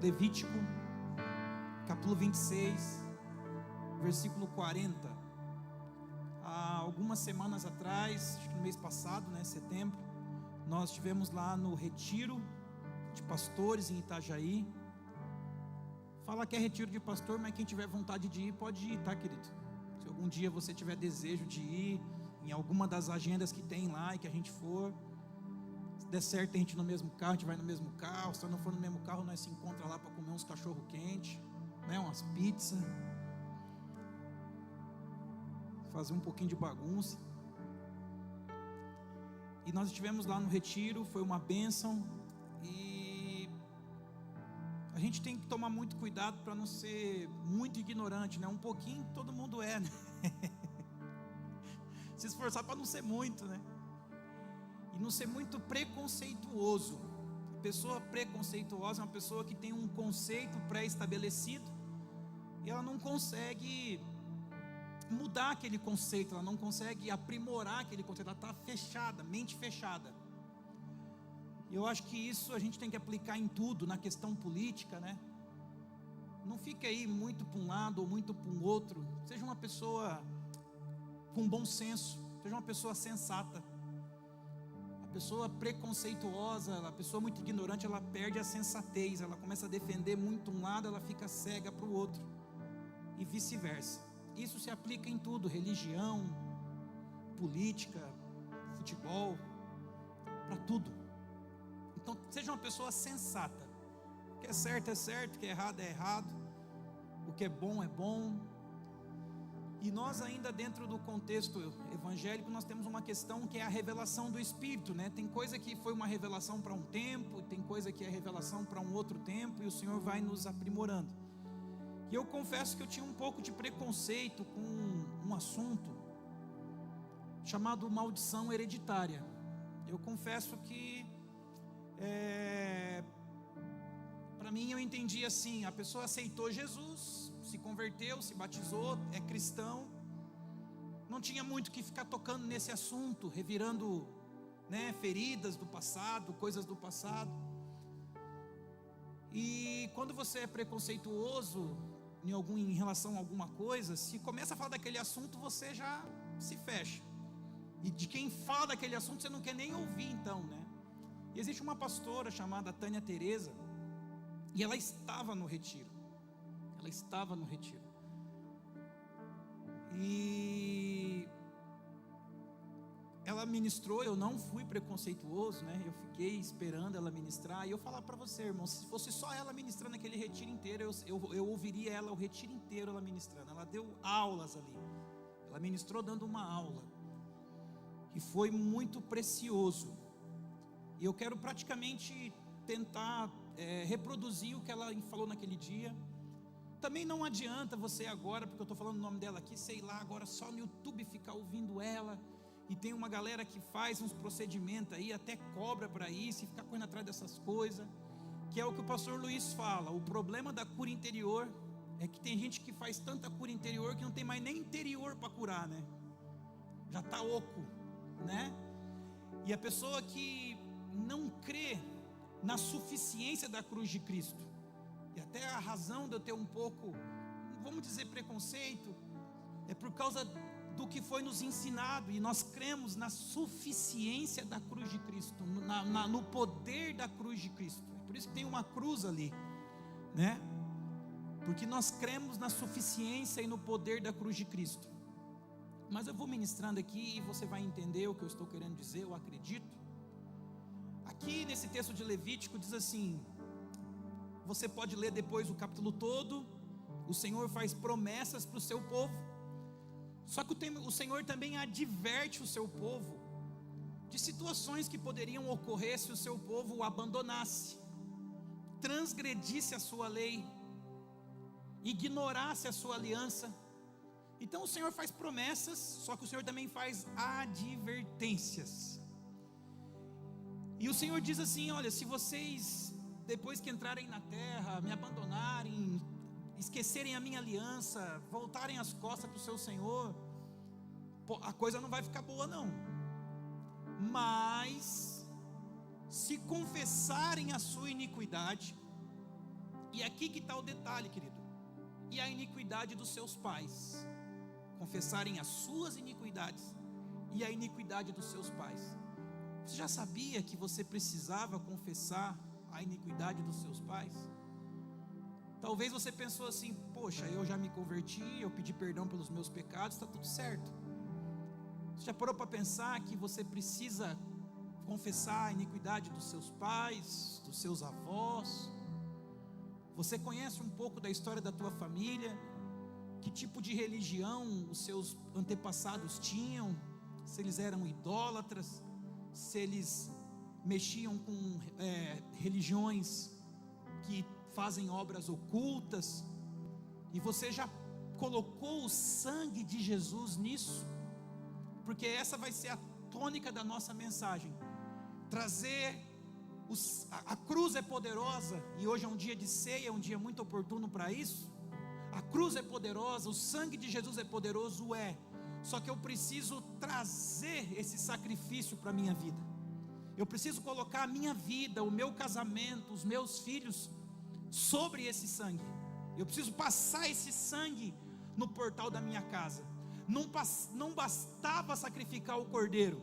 Levítico, capítulo 26, versículo 40. Há algumas semanas atrás, acho que no mês passado, setembro, nós estivemos lá no retiro de pastores em Itajaí. Fala que é retiro de pastor, mas quem tiver vontade de ir, pode ir, tá, querido? Se algum dia você tiver desejo de ir em alguma das agendas que tem lá e que a gente for, se der certo a gente no mesmo carro, a gente vai no mesmo carro. Se não for no mesmo carro, nós se encontra lá para comer uns cachorro quente, umas pizzas, fazer um pouquinho de bagunça. E nós estivemos lá no retiro, foi uma bênção. E a gente tem que tomar muito cuidado para não ser muito ignorante, Um pouquinho todo mundo é, Se esforçar para não ser muito, E não ser muito preconceituoso. A pessoa preconceituosa é uma pessoa que tem um conceito pré-estabelecido e ela não consegue mudar aquele conceito, ela não consegue aprimorar aquele conceito, ela está fechada, mente fechada. E eu acho que isso a gente tem que aplicar em tudo, na questão política, Não fique aí muito para um lado ou muito para um outro. Seja uma pessoa com bom senso, seja uma pessoa sensata. A pessoa preconceituosa, a pessoa muito ignorante, ela perde a sensatez, ela começa a defender muito um lado, ela fica cega para o outro, e vice-versa. Isso se aplica em tudo: religião, política, futebol, para tudo. Então seja uma pessoa sensata. O que é certo, o que é errado, o que é bom. E nós ainda dentro do contexto evangélico, nós temos uma questão que é a revelação do Espírito, Tem coisa que foi uma revelação para um tempo, tem coisa que é revelação para um outro tempo, e o Senhor vai nos aprimorando. E eu confesso que eu tinha um pouco de preconceito com um assunto chamado maldição hereditária. Eu confesso que para mim eu entendi assim: a pessoa aceitou Jesus, se converteu, se batizou, é cristão, não tinha muito que ficar tocando nesse assunto, revirando feridas do passado, coisas do passado. E quando você é preconceituoso em relação a alguma coisa, se começa a falar daquele assunto, você já se fecha, e de quem fala daquele assunto você não quer nem ouvir, então, E existe uma pastora chamada Tânia Teresa, e ela estava no retiro. E ela ministrou. Eu não fui preconceituoso, Eu fiquei esperando ela ministrar. E eu falar para você, irmão, se fosse só ela ministrando aquele retiro inteiro, eu ouviria ela o retiro inteiro ela ministrando. Ela deu aulas ali, ela ministrou dando uma aula, e foi muito precioso. E eu quero praticamente tentar reproduzir o que ela falou naquele dia. Também não adianta você agora, porque eu estou falando o nome dela aqui, sei lá, agora só no YouTube ficar ouvindo ela. E tem uma galera que faz uns procedimentos aí, até cobra para isso, e fica correndo atrás dessas coisas, que é o que o pastor Luiz fala. O problema da cura interior é que tem gente que faz tanta cura interior que não tem mais nem interior para curar, Já está oco, E a pessoa que não crê na suficiência da cruz de Cristo, e até a razão de eu ter um pouco, vamos dizer, preconceito, é por causa do que foi nos ensinado, e nós cremos na suficiência da cruz de Cristo, no poder da cruz de Cristo. É por isso que tem uma cruz ali, Porque nós cremos na suficiência e no poder da cruz de Cristo. Mas eu vou ministrando aqui e você vai entender o que eu estou querendo dizer, eu acredito. Aqui nesse texto de Levítico diz assim, você pode ler depois o capítulo todo. O Senhor faz promessas para o seu povo, só que o Senhor também adverte o seu povo de situações que poderiam ocorrer se o seu povo o abandonasse, transgredisse a sua lei, ignorasse a sua aliança. Então o Senhor faz promessas, só que o Senhor também faz advertências. E o Senhor diz assim: olha, se vocês, depois que entrarem na terra, me abandonarem, esquecerem a minha aliança, voltarem as costas para o seu Senhor, a coisa não vai ficar boa não. Mas se confessarem a sua iniquidade E aqui que está o detalhe, querido. E a iniquidade dos seus pais. Confessarem as suas iniquidades e a iniquidade dos seus pais. Você já sabia que você precisava confessar a iniquidade dos seus pais? Talvez você pensou assim: poxa, eu já me converti, eu pedi perdão pelos meus pecados, está tudo certo. Você já parou para pensar que você precisa confessar a iniquidade dos seus pais, dos seus avós? Você conhece um pouco da história da tua família? Que tipo de religião os seus antepassados tinham? Se eles eram idólatras, se eles mexiam com religiões que fazem obras ocultas, e você já colocou o sangue de Jesus nisso? Porque essa vai ser a tônica da nossa mensagem, trazer a cruz é poderosa, e hoje é um dia de ceia, é um dia muito oportuno para isso. A cruz é poderosa, o sangue de Jesus é poderoso, só que eu preciso trazer esse sacrifício para a minha vida. Eu preciso colocar a minha vida, o meu casamento, os meus filhos sobre esse sangue. Eu preciso passar esse sangue no portal da minha casa. Não bastava sacrificar o cordeiro,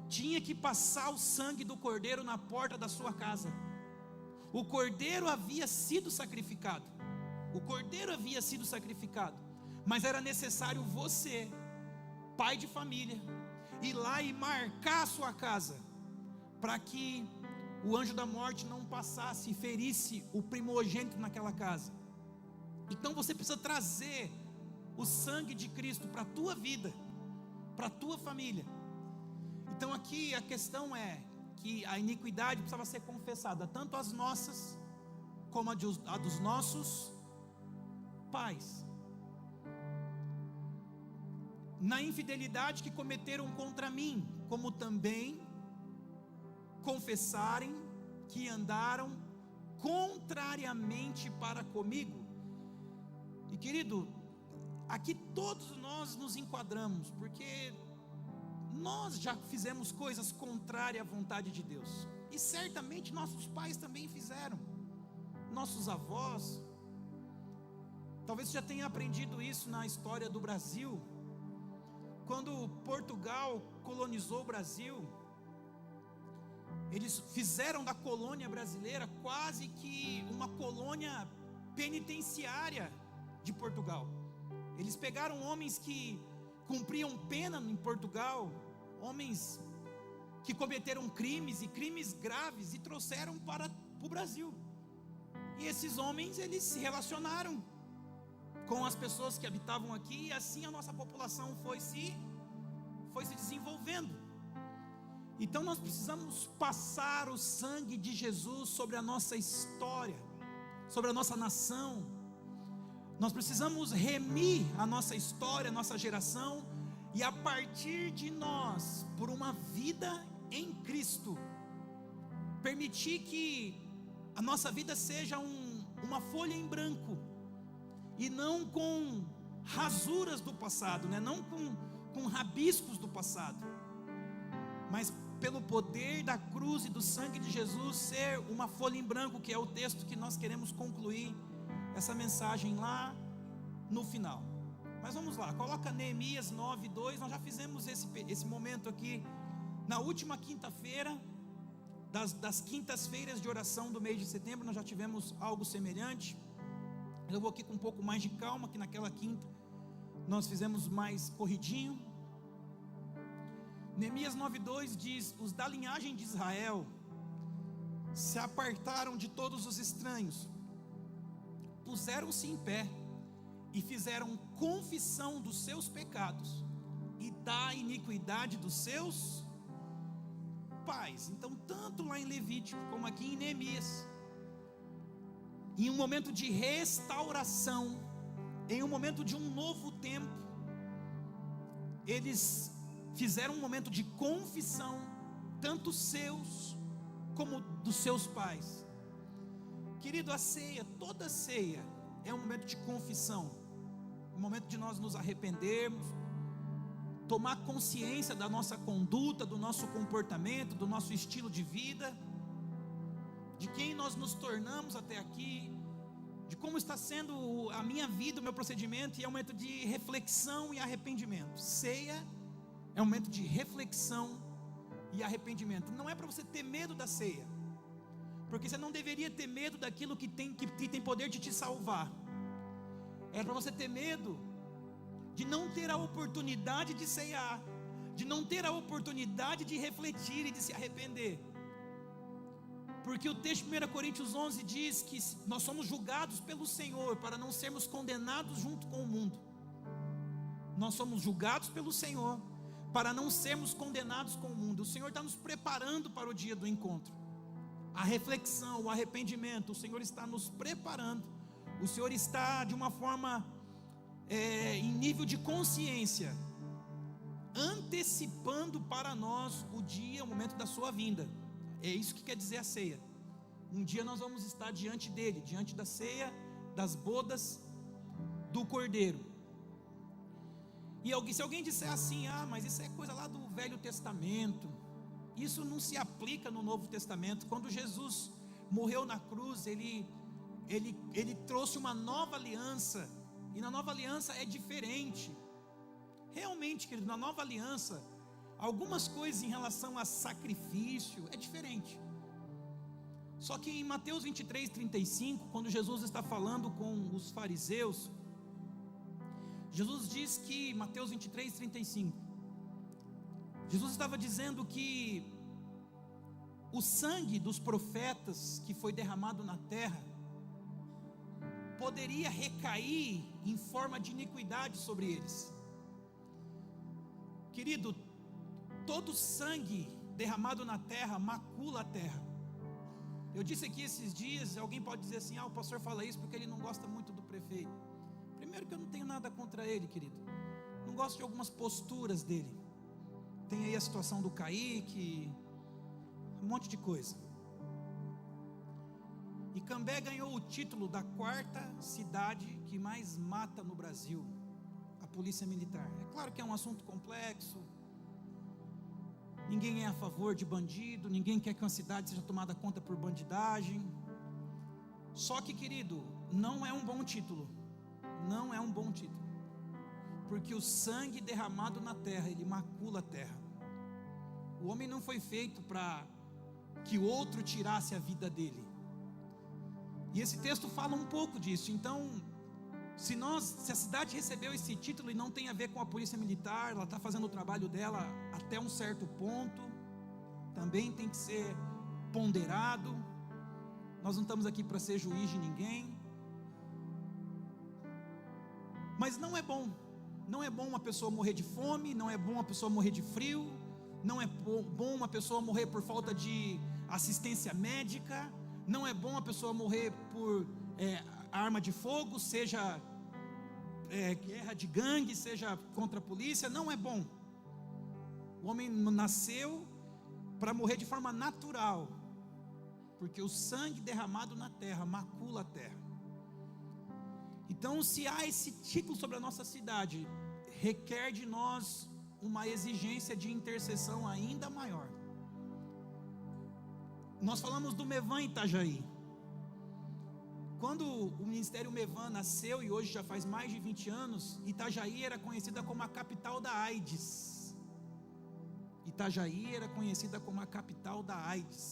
tinha que passar o sangue do cordeiro na porta da sua casa. O cordeiro havia sido sacrificado, mas era necessário você, pai de família, ir lá e marcar a sua casa, para que o anjo da morte não passasse e ferisse o primogênito naquela casa. Então você precisa trazer o sangue de Cristo para a tua vida, para a tua família. Então aqui a questão é que a iniquidade precisava ser confessada, tanto as nossas, como a dos nossos pais. Na infidelidade que cometeram contra mim, como também confessarem que andaram contrariamente para comigo. E querido, aqui todos nós nos enquadramos, porque nós já fizemos coisas contrárias à vontade de Deus, e certamente nossos pais também fizeram, nossos avós. Talvez você já tenha aprendido isso na história do Brasil. Quando Portugal colonizou o Brasil, eles fizeram da colônia brasileira quase que uma colônia penitenciária de Portugal. Eles pegaram homens que cumpriam pena em Portugal, homens que cometeram crimes e crimes graves, e trouxeram para o Brasil. E esses homens, eles se relacionaram com as pessoas que habitavam aqui, e assim a nossa população foi se desenvolvendo. Então nós precisamos passar o sangue de Jesus sobre a nossa história, sobre a nossa nação. Nós precisamos remir a nossa história, a nossa geração, e a partir de nós, por uma vida em Cristo, permitir que a nossa vida seja uma folha em branco, e não com rasuras do passado, né? Não com rabiscos do passado, mas pelo poder da cruz e do sangue de Jesus, ser uma folha em branco, que é o texto que nós queremos concluir essa mensagem lá no final. Mas vamos lá, coloca Neemias 9:2. Nós já fizemos esse momento aqui na última quinta-feira, das quintas-feiras de oração do mês de setembro. Nós já tivemos algo semelhante. Eu vou aqui com um pouco mais de calma, que naquela quinta nós fizemos mais corridinho. Neemias 9:2 diz: os da linhagem de Israel se apartaram de todos os estranhos, puseram-se em pé e fizeram confissão dos seus pecados e da iniquidade dos seus pais. Então, tanto lá em Levítico como aqui em Neemias, em um momento de restauração, em um momento de um novo tempo, eles fizeram um momento de confissão, tanto seus como dos seus pais. Querido, a ceia, toda ceia é um momento de confissão, um momento de nós nos arrependermos, tomar consciência da nossa conduta, do nosso comportamento, do nosso estilo de vida, de quem nós nos tornamos até aqui, como está sendo a minha vida, o meu procedimento, e é um momento de reflexão e arrependimento. Ceia é um momento de reflexão e arrependimento. Não é para você ter medo da ceia, porque você não deveria ter medo daquilo que tem poder de te salvar. É para você ter medo de não ter a oportunidade de ceiar, de não ter a oportunidade de refletir e de se arrepender. Porque o texto de 1 Coríntios 11 diz que nós somos julgados pelo Senhor para não sermos condenados junto com o mundo. Nós somos julgados pelo Senhor para não sermos condenados com o mundo. O Senhor está nos preparando para o dia do encontro. A reflexão, o arrependimento, o Senhor está nos preparando. O Senhor está de uma forma, em nível de consciência, antecipando para nós o dia, o momento da sua vinda. É isso que quer dizer a ceia. Um dia nós vamos estar diante dele, diante da ceia, das bodas do Cordeiro. E se alguém disser assim, mas isso é coisa lá do Velho Testamento, isso não se aplica no Novo Testamento. Quando Jesus morreu na cruz, ele trouxe uma nova aliança, e na nova aliança é diferente. Realmente, querido, na nova aliança, algumas coisas em relação a sacrifício é diferente. Só que em Mateus 23:35, quando Jesus está falando com os fariseus, Jesus diz que, Mateus 23:35, Jesus estava dizendo que o sangue dos profetas que foi derramado na terra poderia recair em forma de iniquidade sobre eles. Querido, todo sangue derramado na terra macula a terra. Eu disse aqui esses dias, alguém pode dizer assim, o pastor fala isso porque ele não gosta muito do prefeito. Primeiro que eu não tenho nada contra ele, querido. Não gosto de algumas posturas dele. Tem aí a situação do Kaique, um monte de coisa. E Cambé ganhou o título da 4ª cidade que mais mata no Brasil, a polícia militar. É claro que é um assunto complexo. Ninguém é a favor de bandido, ninguém quer que uma cidade seja tomada conta por bandidagem. Só que, querido, não é um bom título. Não é um bom título. Porque o sangue derramado na terra, ele macula a terra. O homem não foi feito para que o outro tirasse a vida dele. E esse texto fala um pouco disso. Então, se a cidade recebeu esse título e não tem a ver com a polícia militar, ela está fazendo o trabalho dela até um certo ponto, também tem que ser ponderado. Nós não estamos aqui para ser juiz de ninguém. Mas não é bom uma pessoa morrer de fome, não é bom uma pessoa morrer de frio, não é bom uma pessoa morrer por falta de assistência médica, não é bom uma pessoa morrer por arma de fogo, seja guerra de gangue, seja contra a polícia. Não é bom. O homem nasceu para morrer de forma natural, porque o sangue derramado na terra macula a terra. Então, se há esse título sobre a nossa cidade, requer de nós uma exigência de intercessão ainda maior. Nós falamos do Mevan Itajaí. Quando o Ministério Mevan nasceu, e hoje já faz mais de 20 anos, Itajaí era conhecida como a capital da AIDS. Itajaí era conhecida como a capital da AIDS.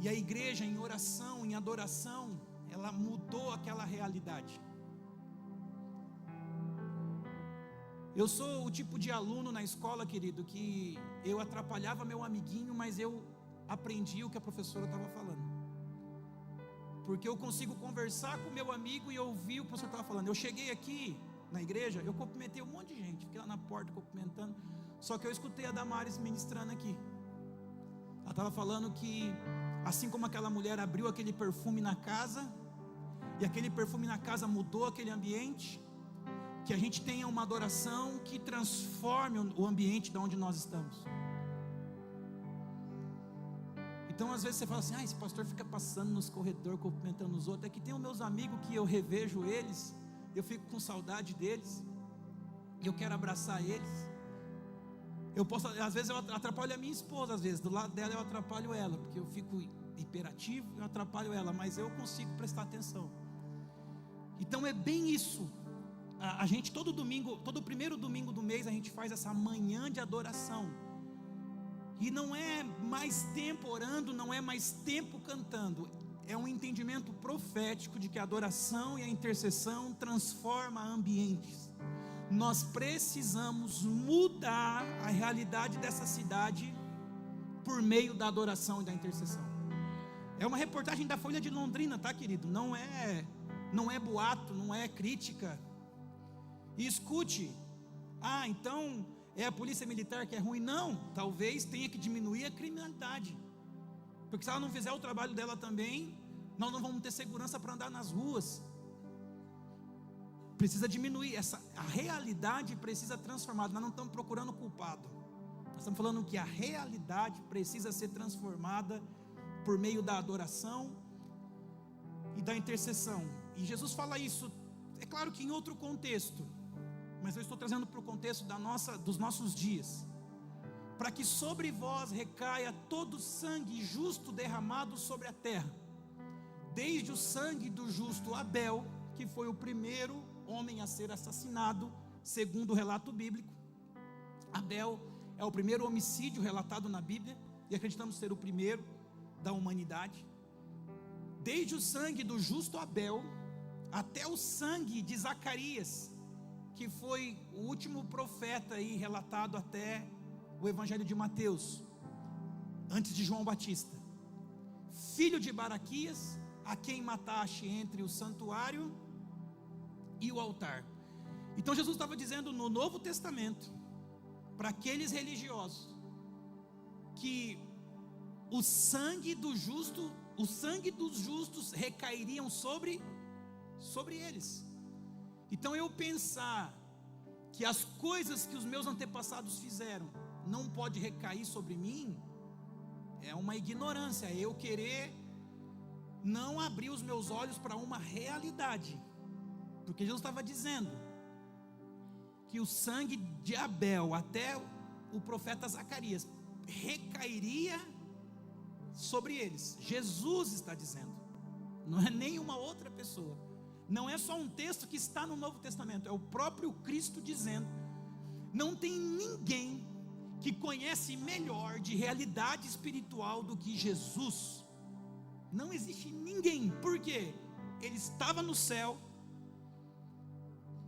E a igreja, em oração, em adoração, ela mudou aquela realidade. Eu sou o tipo de aluno na escola, querido, que eu atrapalhava meu amiguinho, mas eu aprendi o que a professora estava falando. Porque eu consigo conversar com meu amigo e ouvir o que o professor estava falando. Eu cheguei aqui na igreja, eu cumprimentei um monte de gente, fiquei lá na porta cumprimentando, só que eu escutei a Damares ministrando aqui. Ela estava falando que, assim como aquela mulher abriu aquele perfume na casa, e aquele perfume na casa mudou aquele ambiente, que a gente tenha uma adoração que transforme o ambiente de onde nós estamos. Então às vezes você fala assim, esse pastor fica passando nos corredores, cumprimentando os outros. É que tem os meus amigos que eu revejo eles, eu fico com saudade deles, e eu quero abraçar eles. Às vezes eu atrapalho a minha esposa, às vezes, do lado dela eu atrapalho ela, porque eu fico hiperativo, eu atrapalho ela, mas eu consigo prestar atenção. Então é bem isso. A gente todo domingo, todo primeiro domingo do mês, a gente faz essa manhã de adoração. E não é mais tempo orando, não é mais tempo cantando. É um entendimento profético de que a adoração e a intercessão transforma ambientes. Nós precisamos mudar a realidade dessa cidade por meio da adoração e da intercessão. É uma reportagem da Folha de Londrina, tá, querido? Não é boato, não é crítica. E escute, então é a polícia militar que é ruim? Não, talvez tenha que diminuir a criminalidade, porque se ela não fizer o trabalho dela também, nós não vamos ter segurança para andar nas ruas. Precisa diminuir, a realidade precisa transformar. Nós não estamos procurando culpado, nós estamos falando que a realidade precisa ser transformada por meio da adoração e da intercessão. E Jesus fala isso, é claro que em outro contexto, mas eu estou trazendo para o contexto dos nossos dias. Para que sobre vós recaia todo o sangue justo derramado sobre a terra, desde o sangue do justo Abel, que foi o primeiro homem a ser assassinado, segundo o relato bíblico. Abel é o primeiro homicídio relatado na Bíblia, e acreditamos ser o primeiro da humanidade. Desde o sangue do justo Abel, até o sangue de Zacarias, que foi o último profeta aí relatado até o Evangelho de Mateus, antes de João Batista, filho de Baraquias, a quem mataste entre o santuário e o altar. Então Jesus estava dizendo no Novo Testamento, para aqueles religiosos, que o sangue dos justos recairiam sobre eles. Então eu pensar que as coisas que os meus antepassados fizeram não pode recair sobre mim, é uma ignorância, é eu querer não abrir os meus olhos para uma realidade, porque Jesus estava dizendo que o sangue de Abel até o profeta Zacarias recairia sobre eles. Jesus está dizendo, não é nenhuma outra pessoa. Não é só um texto que está no Novo Testamento, é o próprio Cristo dizendo. Não tem ninguém que conhece melhor de realidade espiritual do que Jesus. Não existe ninguém. Por quê? Ele estava no céu,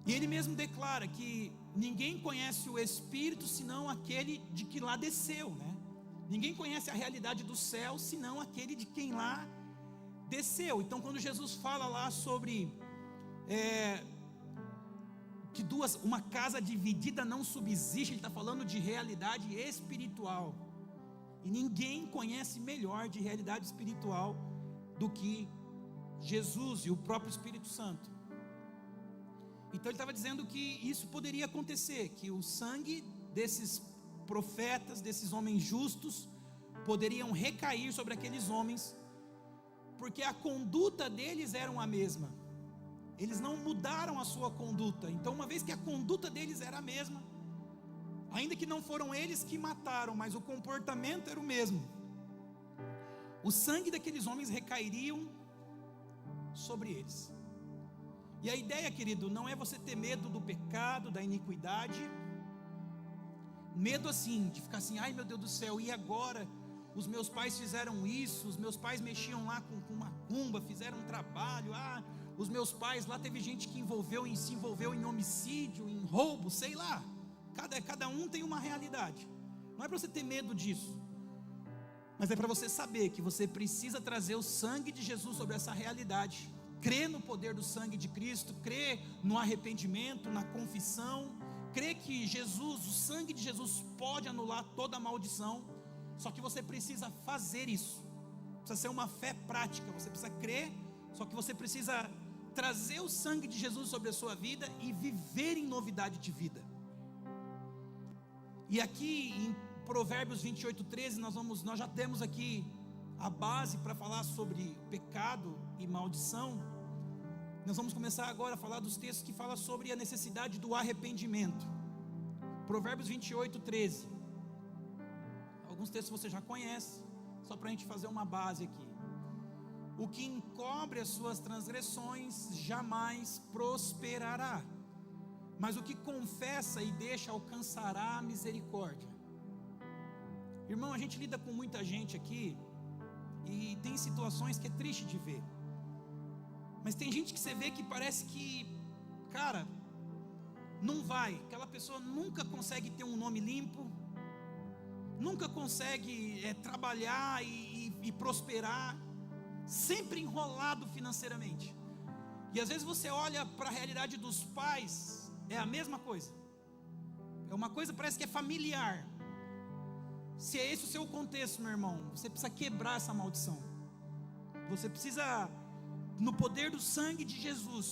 e ele mesmo declara que ninguém conhece o Espírito senão aquele de que lá desceu, né? Ninguém conhece a realidade do céu senão aquele de quem lá desceu. Então quando Jesus fala lá sobre que uma casa dividida não subsiste, ele está falando de realidade espiritual, e ninguém conhece melhor de realidade espiritual do que Jesus e o próprio Espírito Santo. Então ele estava dizendo que isso poderia acontecer, que o sangue desses profetas, desses homens justos, poderiam recair sobre aqueles homens, porque a conduta deles era a mesma. Eles não mudaram a sua conduta. Então uma vez que a conduta deles era a mesma, ainda que não foram eles que mataram, mas o comportamento era o mesmo, o sangue daqueles homens recairiam sobre eles. E a ideia, querido, não é você ter medo do pecado, da iniquidade, medo assim, de ficar assim, ai meu Deus do céu, e agora? Os meus pais fizeram isso, os meus pais mexiam lá com macumba, fizeram um trabalho, os meus pais lá, teve gente que se envolveu em homicídio, em roubo, sei lá. Cada um tem uma realidade. Não é para você ter medo disso, mas é para você saber que você precisa trazer o sangue de Jesus sobre essa realidade, crer no poder do sangue de Cristo, crer no arrependimento, na confissão, crer que Jesus, o sangue de Jesus pode anular toda a maldição. Só que você precisa fazer isso, precisa ser uma fé prática, você precisa crer, só que você precisa trazer o sangue de Jesus sobre a sua vida e viver em novidade de vida. E aqui em Provérbios 28:13, nós já temos aqui a base para falar sobre pecado e maldição. Nós vamos começar agora a falar dos textos que falam sobre a necessidade do arrependimento. Provérbios 28:13. Alguns textos você já conhece, só para a gente fazer uma base aqui. o que encobre as suas transgressões jamais prosperará, mas o que confessa e deixa alcançará a misericórdia. Irmão, a gente lida com muita gente aqui, e tem situações que é triste de ver, mas tem gente que você vê que parece que, cara, não vai, aquela pessoa nunca consegue ter um nome limpo, nunca consegue trabalhar e prosperar, sempre enrolado financeiramente. E às vezes você olha para a realidade dos pais, é a mesma coisa, é uma coisa parece que é familiar. Se é esse o seu contexto, meu irmão, você precisa quebrar essa maldição. Você precisa, no poder do sangue de Jesus,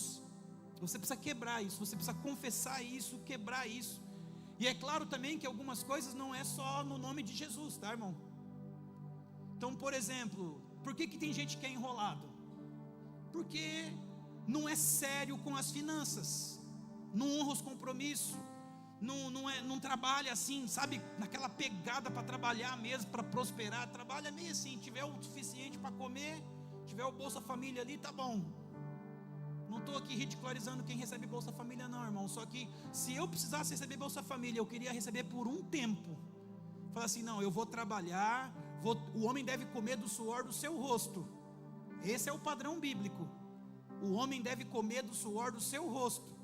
você precisa quebrar isso, você precisa confessar isso, quebrar isso. E é claro também que algumas coisas não é só no nome de Jesus, tá, irmão? Então, por exemplo, por que tem gente que é enrolado? Porque não é sério com as finanças, não honra os compromissos, não trabalha assim, sabe, naquela pegada para trabalhar mesmo, para prosperar. Trabalha meio assim, tiver o suficiente para comer, tiver o Bolsa Família ali, tá bom. Não estou aqui ridicularizando quem recebe Bolsa Família não, irmão. Só que se eu precisasse receber Bolsa Família, eu queria receber por um tempo. Fala assim, não, eu vou trabalhar, o homem deve comer do suor do seu rosto. Esse é o padrão bíblico. O homem deve comer do suor do seu rosto.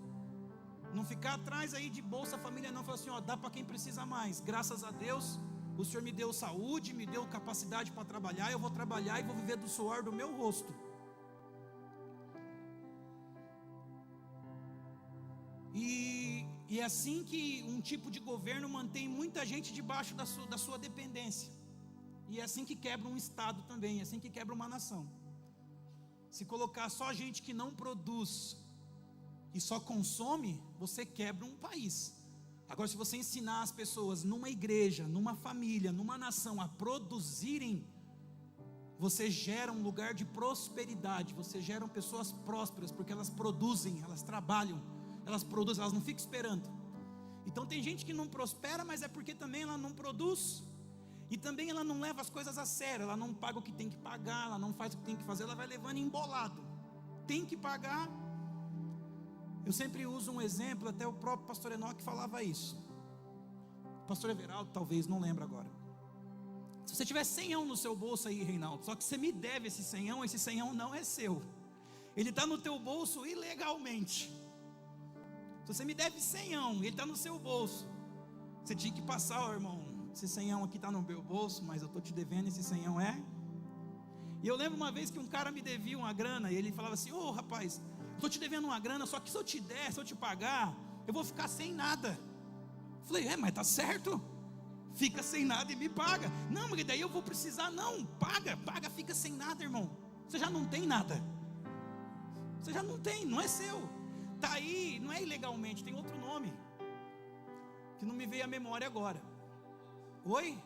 Não ficar atrás aí de Bolsa Família não. Falar assim, ó, dá para quem precisa mais. Graças a Deus, o Senhor me deu saúde, me deu capacidade para trabalhar. Eu vou trabalhar e vou viver do suor do meu rosto. E é assim que um tipo de governo mantém muita gente debaixo da sua dependência. E é assim que quebra um estado também, é assim que quebra uma nação. Se colocar só gente que não produz e só consome, você quebra um país. Agora, se você ensinar as pessoas numa igreja, numa família, numa nação a produzirem, você gera um lugar de prosperidade, você gera pessoas prósperas, porque elas produzem, elas trabalham, elas produzem, elas não ficam esperando. Então tem gente que não prospera, mas é porque também ela não produz, e também ela não leva as coisas a sério, ela não paga o que tem que pagar, ela não faz o que tem que fazer, ela vai levando embolado, tem que pagar. Eu sempre uso um exemplo, até o próprio pastor Enoque falava isso, o pastor Everaldo talvez, não lembro agora. Se você tiver 100 no seu bolso aí, Reinaldo, só que você me deve esse 100 não é seu, ele está no teu bolso ilegalmente. Se você me deve 100, ele está no seu bolso, você tinha que passar, ó, irmão, esse 100 aqui está no meu bolso, mas eu estou te devendo, esse 100 E eu lembro uma vez que um cara me devia uma grana, e ele falava assim, ô rapaz, estou te devendo uma grana, só que se eu te der, se eu te pagar, eu vou ficar sem nada. Eu falei, mas tá certo, fica sem nada e me paga. Não, mas daí eu vou precisar. Não, paga, fica sem nada, irmão. Você já não tem nada, você já não tem, não é seu, está aí, não é ilegalmente, tem outro nome, que não me veio à memória agora. Oi?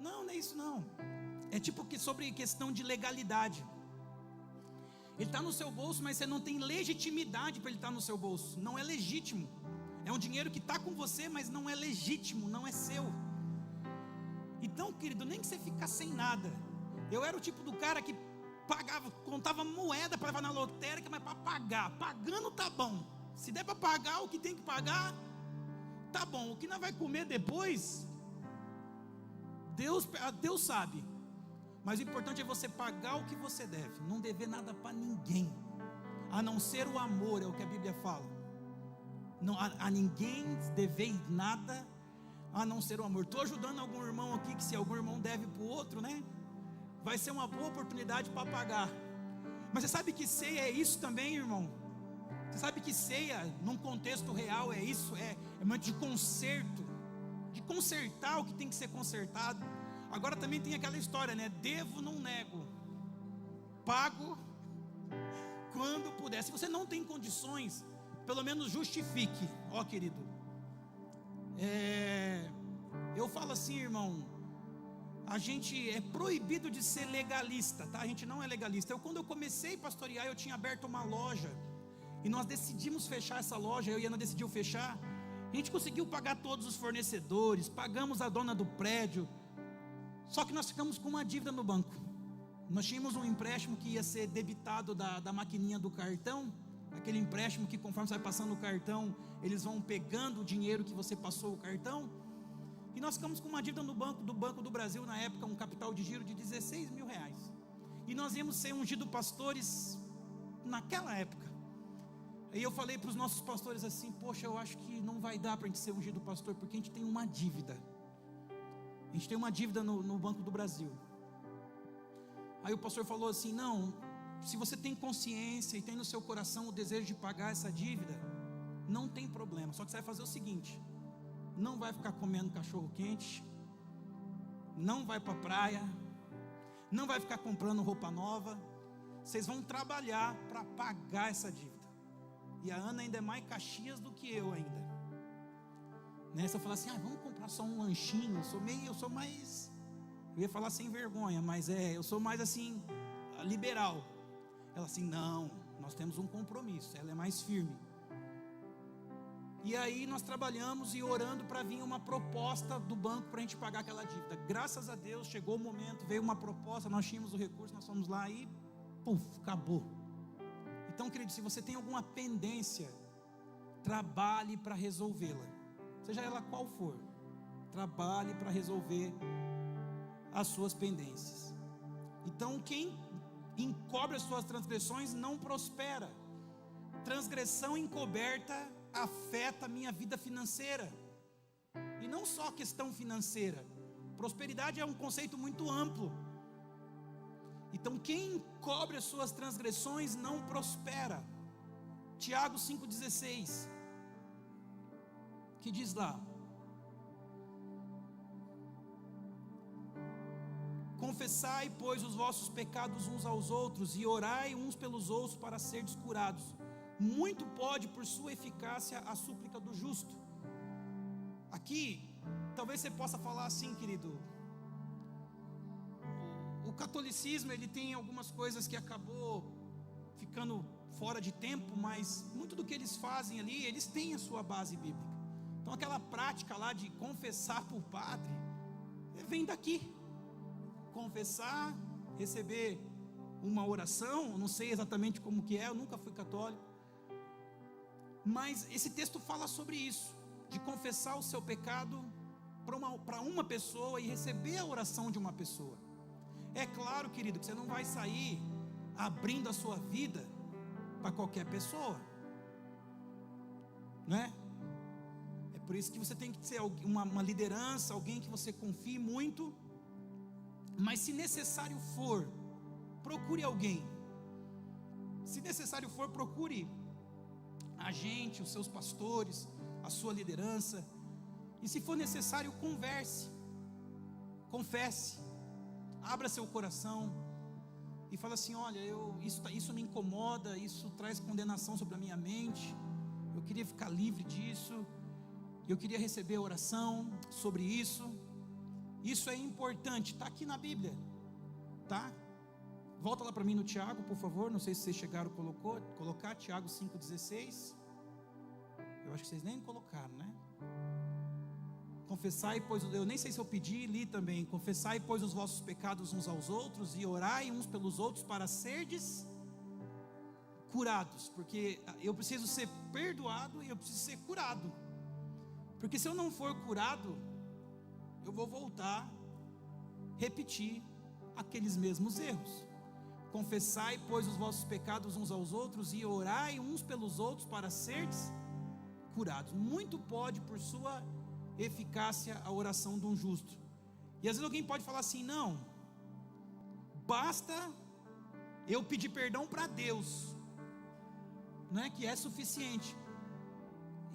Não é isso não, é tipo que sobre questão de legalidade. Ele está no seu bolso, mas você não tem legitimidade para ele estar no seu bolso, não é legítimo, é um dinheiro que está com você, mas não é legítimo, não é seu. Então, querido, nem que você ficar sem nada. Eu era o tipo do cara que pagava, contava moeda para levar na lotérica, mas para pagar, pagando tá bom, se der para pagar o que tem que pagar, tá bom, o que nós vai comer depois, Deus sabe. Mas o importante é você pagar o que você deve, não dever nada para ninguém, a não ser o amor, é o que a Bíblia fala. Não, a ninguém dever nada, a não ser o amor. Estou ajudando algum irmão aqui, que se algum irmão deve para o outro, né, vai ser uma boa oportunidade para pagar. Mas você sabe que ceia é isso também, irmão? Você sabe que ceia, num contexto real, é isso, é momento de conserto, de consertar o que tem que ser consertado. Agora também tem aquela história, né? Devo, não nego, pago quando puder. Se você não tem condições, pelo menos justifique. Ó, querido, eu falo assim, irmão, a gente é proibido de ser legalista, tá? A gente não é legalista. Quando eu comecei a pastorear, eu tinha aberto uma loja, e nós decidimos fechar essa loja. Eu e a Ana decidiu fechar. A gente conseguiu pagar todos os fornecedores, pagamos a dona do prédio, só que nós ficamos com uma dívida no banco. Nós tínhamos um empréstimo que ia ser debitado da maquininha do cartão, aquele empréstimo que conforme você vai passando o cartão, eles vão pegando o dinheiro que você passou o cartão. E nós ficamos com uma dívida no Banco do Brasil, na época, um capital de giro de 16 mil reais. E nós íamos ser ungidos pastores naquela época. Aí eu falei para os nossos pastores assim: poxa, eu acho que não vai dar para a gente ser ungido pastor, porque a gente tem uma dívida. A gente tem uma dívida no Banco do Brasil. Aí o pastor falou assim: não, se você tem consciência e tem no seu coração o desejo de pagar essa dívida, não tem problema. Só que você vai fazer o seguinte: não vai ficar comendo cachorro quente, não vai para a praia, não vai ficar comprando roupa nova. Vocês vão trabalhar para pagar essa dívida. E a Ana ainda é mais Caxias do que eu ainda, né? Se eu falar assim: vamos comprar só um lanchinho, eu sou mais, eu ia falar sem vergonha, mas eu sou mais assim, liberal. Ela assim: não, nós temos um compromisso. Ela é mais firme. E aí nós trabalhamos e orando para vir uma proposta do banco para a gente pagar aquela dívida. Graças a Deus chegou o momento, veio uma proposta, nós tínhamos o recurso, nós fomos lá e acabou. Então, querido, se você tem alguma pendência, trabalhe para resolvê-la, seja ela qual for. Trabalhe para resolver as suas pendências. Então, quem encobre as suas transgressões não prospera. Transgressão encoberta afeta a minha vida financeira. E não só a questão financeira. Prosperidade é um conceito muito amplo. Então quem encobre as suas transgressões não prospera. Tiago 5,16, que diz lá: confessai, pois, os vossos pecados uns aos outros, e orai uns pelos outros para serdes curados. Muito pode, por sua eficácia, a súplica do justo. Aqui, talvez você possa falar assim, querido: o catolicismo, ele tem algumas coisas que acabou ficando fora de tempo, mas muito do que eles fazem ali, eles têm a sua base bíblica. Então aquela prática lá de confessar para o padre, vem daqui. Confessar, receber uma oração, não sei exatamente como que é, eu nunca fui católico, mas esse texto fala sobre isso, de confessar o seu pecado para uma pessoa e receber a oração de uma pessoa. É claro, querido, que você não vai sair abrindo a sua vida para qualquer pessoa, né? É por isso que você tem que ser uma liderança, alguém que você confie muito. Mas se necessário for, procure alguém. Se necessário for, procure a gente, os seus pastores, a sua liderança. E se for necessário, converse, confesse, abra seu coração e fala assim: olha, isso me incomoda, isso traz condenação sobre a minha mente, eu queria ficar livre disso, eu queria receber oração sobre isso. Isso é importante, está aqui na Bíblia, tá? Volta lá para mim no Tiago, por favor. Não sei se vocês chegaram a colocar Tiago 5,16. Eu acho que vocês nem colocaram, né? Confessai, pois, eu nem sei se eu pedi e li também. Confessai, pois, os vossos pecados uns aos outros, e orai uns pelos outros para serdes curados. Porque eu preciso ser perdoado e eu preciso ser curado. Porque se eu não for curado, eu vou voltar, repetir aqueles mesmos erros. Confessai, pois, os vossos pecados uns aos outros, e orai uns pelos outros para serdes curados. Muito pode, por sua eficácia, a oração de um justo. E às vezes alguém pode falar assim: não, basta eu pedir perdão para Deus, não é que é suficiente.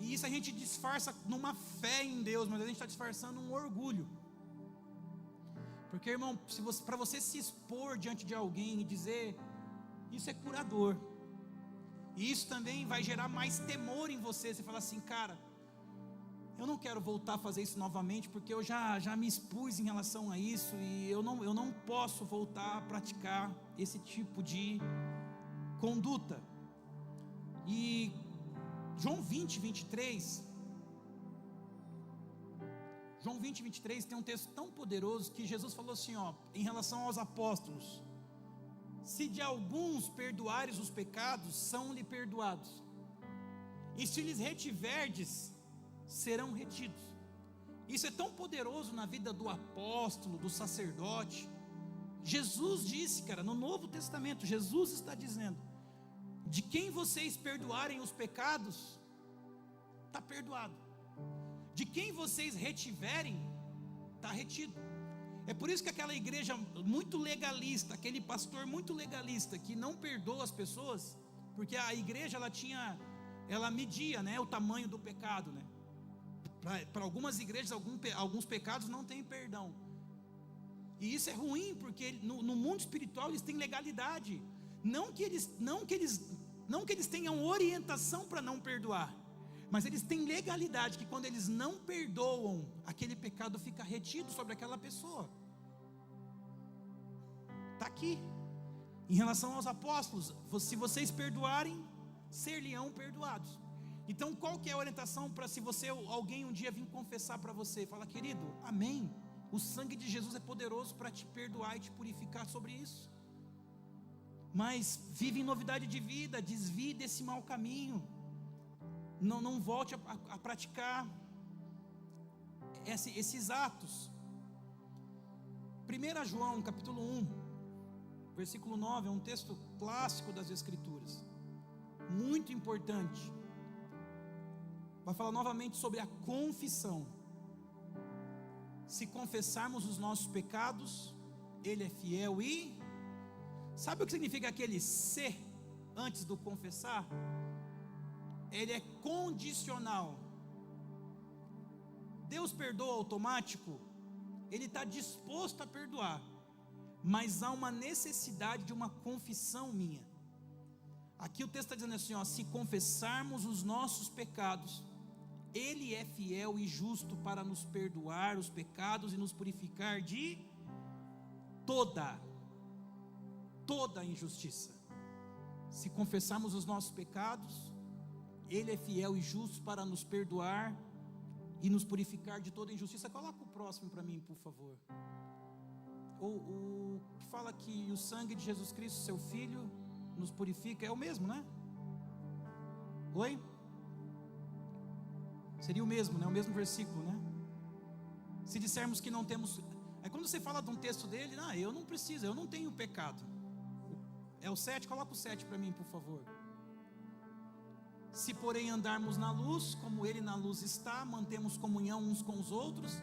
E isso a gente disfarça numa fé em Deus, mas a gente está disfarçando um orgulho. Porque, irmão, para você se expor diante de alguém e dizer, isso é curador. E isso também vai gerar mais temor em você. Você fala assim: cara, eu não quero voltar a fazer isso novamente, porque eu já me expus em relação a isso, e eu não posso voltar a praticar esse tipo de conduta. E João 20, 23 tem um texto tão poderoso que Jesus falou assim, em relação aos apóstolos: se de alguns perdoares os pecados, são-lhe perdoados, e se lhes retiverdes, serão retidos. Isso é tão poderoso na vida do apóstolo, do sacerdote. Jesus disse, cara, no Novo Testamento, Jesus está dizendo: de quem vocês perdoarem os pecados, está perdoado. De quem vocês retiverem, está retido. É por isso que aquela igreja muito legalista, aquele pastor muito legalista, que não perdoa as pessoas, porque a igreja ela media, né, o tamanho do pecado, né? Para algumas igrejas, alguns pecados não têm perdão. E isso é ruim, porque no mundo espiritual eles têm legalidade. Não que eles tenham orientação para não perdoar, mas eles têm legalidade, que quando eles não perdoam, aquele pecado fica retido sobre aquela pessoa. Está aqui. Em relação aos apóstolos, se vocês perdoarem, ser-lhe-ão perdoados. Então qual que é a orientação para se alguém um dia vir confessar para você? Fala: querido, amém, o sangue de Jesus é poderoso para te perdoar e te purificar sobre isso. Mas vive em novidade de vida, desvie desse mau caminho. Não volte a praticar esses atos. 1 João capítulo 1, versículo 9, é um texto clássico das Escrituras, muito importante. Vai falar novamente sobre a confissão. Se confessarmos os nossos pecados, Ele é fiel e... Sabe o que significa aquele ser antes do confessar? Ele é condicional. Deus perdoa automático? Ele está disposto a perdoar, mas há uma necessidade de uma confissão minha. Aqui o texto está dizendo assim, ó: se confessarmos os nossos pecados, Ele é fiel e justo para nos perdoar os pecados e nos purificar de toda injustiça. Se confessarmos os nossos pecados, Ele é fiel e justo para nos perdoar e nos purificar de toda injustiça. Coloca o próximo para mim, por favor. O que fala que o sangue de Jesus Cristo, seu Filho, nos purifica, é o mesmo, né? Oi? Seria o mesmo, né? O mesmo versículo, né? Se dissermos que não temos... Aí quando você fala de um texto dele, eu não preciso, eu não tenho pecado. É o 7, coloca o 7 para mim, por favor. Se porém andarmos na luz, como Ele na luz está, mantemos comunhão uns com os outros,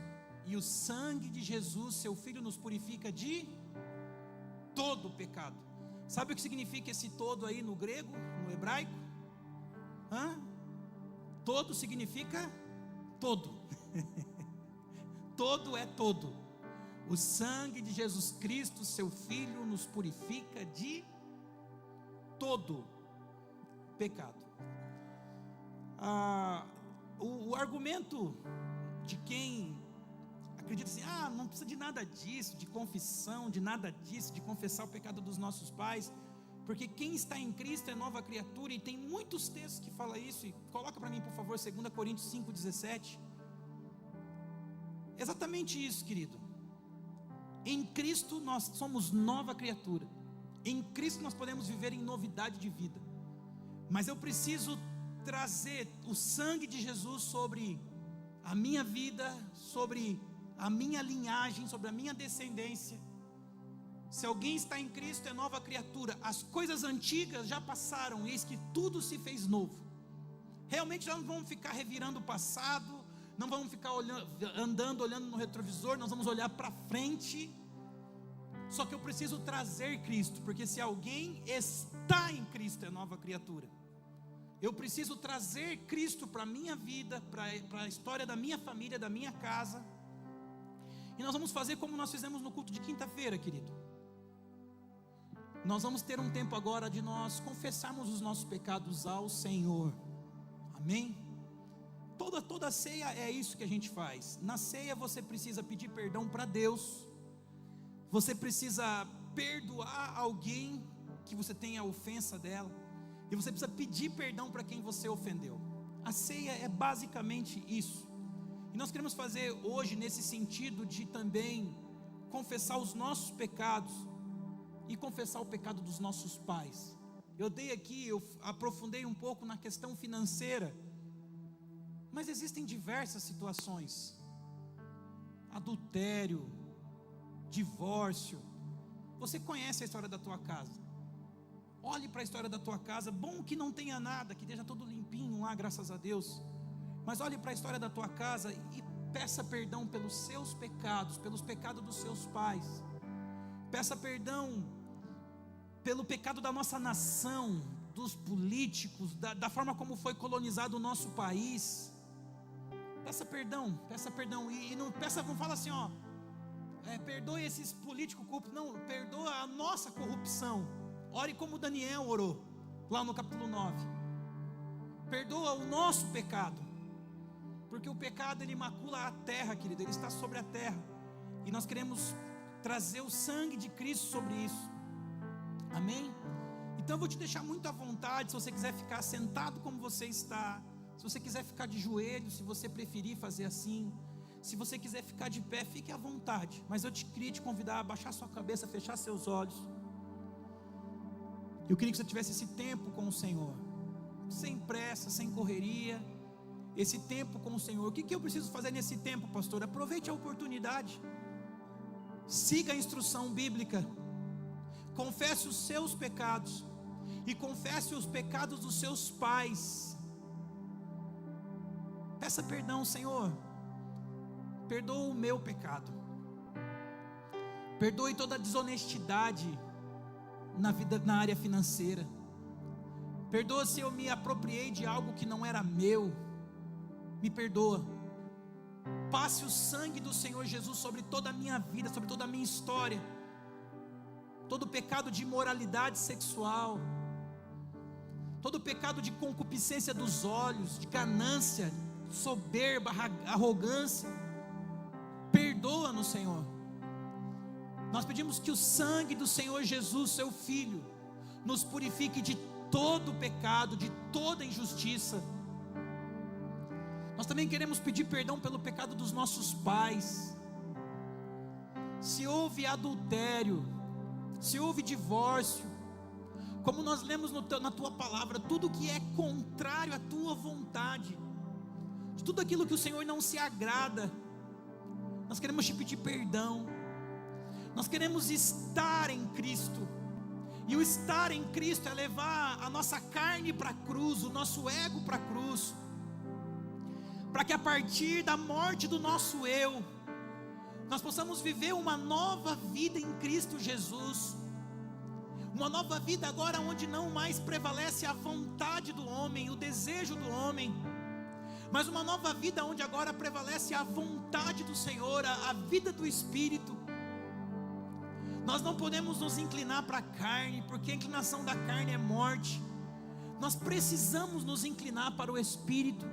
e o sangue de Jesus, seu Filho, nos purifica de todo pecado. Sabe o que significa esse todo aí no grego, no hebraico? Todo significa todo. Todo é todo. O sangue de Jesus Cristo, seu Filho, nos purifica de todo pecado. O argumento de quem acredita assim, não precisa de nada disso, de confissão, de nada disso, de confessar o pecado dos nossos pais, porque quem está em Cristo é nova criatura, e tem muitos textos que falam isso. E coloca para mim, por favor, 2 Coríntios 5,17. Exatamente isso, querido. Em Cristo nós somos nova criatura. Em Cristo nós podemos viver em novidade de vida. Mas eu preciso trazer o sangue de Jesus sobre a minha vida, sobre a minha linhagem, sobre a minha descendência. Se alguém está em Cristo é nova criatura. As coisas antigas já passaram, eis que tudo se fez novo. Realmente nós não vamos ficar revirando o passado, não vamos ficar olhando no retrovisor, nós vamos olhar para frente. Só que eu preciso trazer Cristo, porque se alguém está em Cristo é nova criatura. Eu preciso trazer Cristo para a minha vida, para a história da minha família, da minha casa. E nós vamos fazer como nós fizemos no culto de quinta-feira, querido. Nós vamos ter um tempo agora de nós confessarmos os nossos pecados ao Senhor. Amém? Toda ceia é isso que a gente faz. Na ceia você precisa pedir perdão para Deus. Você precisa perdoar alguém que você tenha ofensa dela. E você precisa pedir perdão para quem você ofendeu. A ceia é basicamente isso. E nós queremos fazer hoje nesse sentido de também confessar os nossos pecados e confessar o pecado dos nossos pais. Eu aprofundei um pouco na questão financeira, mas existem diversas situações: adultério, divórcio. Você conhece a história da tua casa. Olhe para a história da tua casa. Bom que não tenha nada, que esteja tudo limpinho lá, graças a Deus. Mas olhe para a história da tua casa e peça perdão pelos seus pecados, pelos pecados dos seus pais. Peça perdão pelo pecado da nossa nação, dos políticos, da forma como foi colonizado o nosso país. Peça perdão. E não fala assim, perdoe esses políticos corruptos. Não, perdoa a nossa corrupção. Ore como Daniel orou, lá no capítulo 9. Perdoa o nosso pecado, porque o pecado ele macula a terra, querido, ele está sobre a terra, e nós queremos trazer o sangue de Cristo sobre isso, amém? Então eu vou te deixar muito à vontade, se você quiser ficar sentado como você está, se você quiser ficar de joelhos, se você preferir fazer assim, se você quiser ficar de pé, fique à vontade, mas eu queria te convidar a baixar sua cabeça, fechar seus olhos. Eu queria que você tivesse esse tempo com o Senhor, sem pressa, sem correria, esse tempo com o Senhor. O que eu preciso fazer nesse tempo, pastor? Aproveite a oportunidade, siga a instrução bíblica, confesse os seus pecados, e confesse os pecados dos seus pais. Peça perdão, Senhor, perdoa o meu pecado, perdoe toda a desonestidade na área financeira, perdoa se eu me apropriei de algo que não era meu, me perdoa. Passe o sangue do Senhor Jesus sobre toda a minha vida, sobre toda a minha história, todo pecado de imoralidade sexual, todo pecado de concupiscência dos olhos, de ganância, soberba, arrogância, perdoa-nos, Senhor. Nós pedimos que o sangue do Senhor Jesus, seu Filho, nos purifique de todo pecado, de toda injustiça. Nós também queremos pedir perdão pelo pecado dos nossos pais. Se houve adultério, se houve divórcio, como nós lemos na tua palavra, tudo que é contrário à tua vontade, de tudo aquilo que o Senhor não se agrada, nós queremos te pedir perdão. Nós queremos estar em Cristo, e o estar em Cristo é levar a nossa carne para a cruz, o nosso ego para a cruz, para que a partir da morte do nosso eu, nós possamos viver uma nova vida em Cristo Jesus, uma nova vida agora onde não mais prevalece a vontade do homem, o desejo do homem, mas uma nova vida onde agora prevalece a vontade do Senhor, a vida do Espírito. Nós não podemos nos inclinar para a carne, porque a inclinação da carne é morte. Nós precisamos nos inclinar para o Espírito.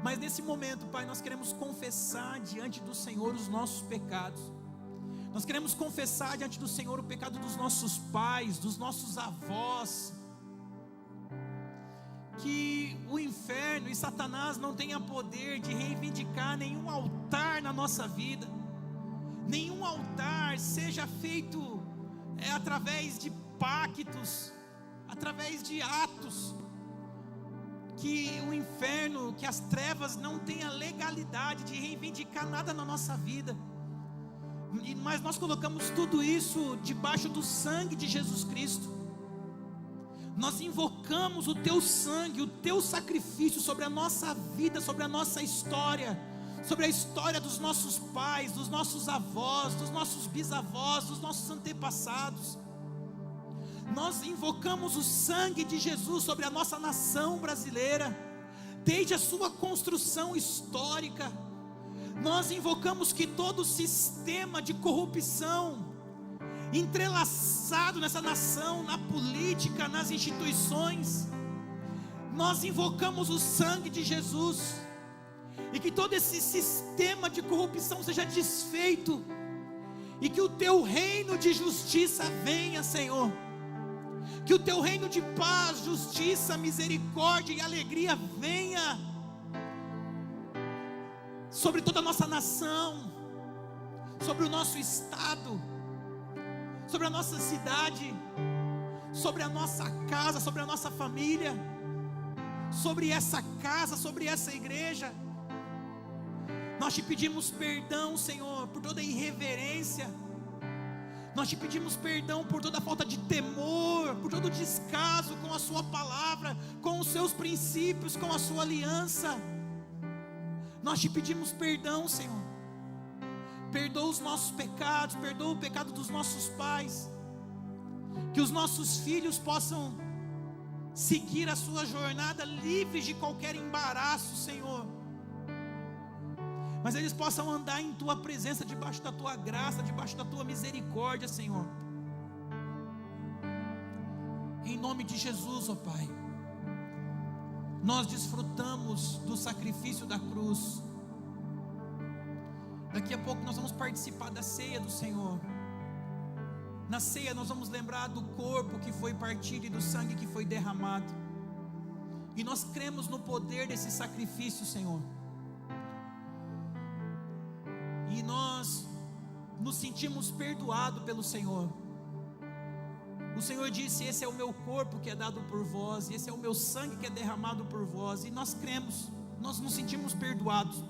Mas nesse momento, Pai, nós queremos confessar diante do Senhor os nossos pecados. Nós queremos confessar diante do Senhor o pecado dos nossos pais, dos nossos avós. Que o inferno e Satanás não tenham poder de reivindicar nenhum altar na nossa vida. Nenhum altar seja feito através de pactos, através de atos. Que o inferno, que as trevas não tenham legalidade de reivindicar nada na nossa vida. Mas nós colocamos tudo isso debaixo do sangue de Jesus Cristo. Nós invocamos o teu sangue, o teu sacrifício sobre a nossa vida, sobre a nossa história, sobre a história dos nossos pais, dos nossos avós, dos nossos bisavós, dos nossos antepassados. Nós invocamos o sangue de Jesus sobre a nossa nação brasileira, desde a sua construção histórica. Nós invocamos que todo sistema de corrupção entrelaçado nessa nação, na política, nas instituições, nós invocamos o sangue de Jesus, e que todo esse sistema de corrupção seja desfeito, e que o teu reino de justiça venha, Senhor. Que o teu reino de paz, justiça, misericórdia e alegria venha sobre toda a nossa nação, sobre o nosso estado, sobre a nossa cidade, sobre a nossa casa, sobre a nossa família, sobre essa casa, sobre essa igreja. Nós te pedimos perdão, Senhor, por toda irreverência. Nós te pedimos perdão por toda falta de temor, por todo descaso com a sua palavra, com os seus princípios, com a sua aliança. Nós te pedimos perdão, Senhor. Perdoa os nossos pecados, perdoa o pecado dos nossos pais. Que os nossos filhos possam seguir a sua jornada livres de qualquer embaraço, Senhor. Mas eles possam andar em tua presença, debaixo da tua graça, debaixo da tua misericórdia, Senhor. Em nome de Jesus, ó Pai. Nós desfrutamos do sacrifício da cruz. Daqui a pouco nós vamos participar da ceia do Senhor. Na ceia nós vamos lembrar do corpo que foi partido e do sangue que foi derramado. E nós cremos no poder desse sacrifício, Senhor. E nós nos sentimos perdoados pelo Senhor. O Senhor disse: esse é o meu corpo que é dado por vós, e esse é o meu sangue que é derramado por vós. E nós cremos, nós nos sentimos perdoados.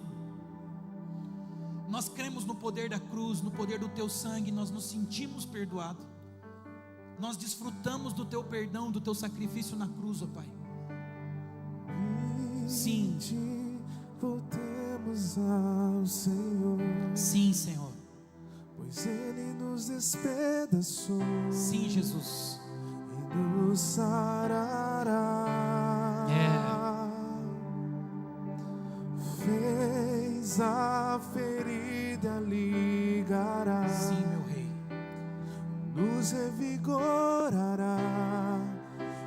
Nós cremos no poder da cruz, no poder do teu sangue, nós nos sentimos perdoados. Nós desfrutamos do teu perdão, do teu sacrifício na cruz, ó Pai. Sim. Voltemos ao Senhor. Sim, Senhor. Pois Ele nos despedaçou. Sim, Jesus. E nos sarará. Fez a ferida, ligará. Sim, meu Rei. Nos revigorará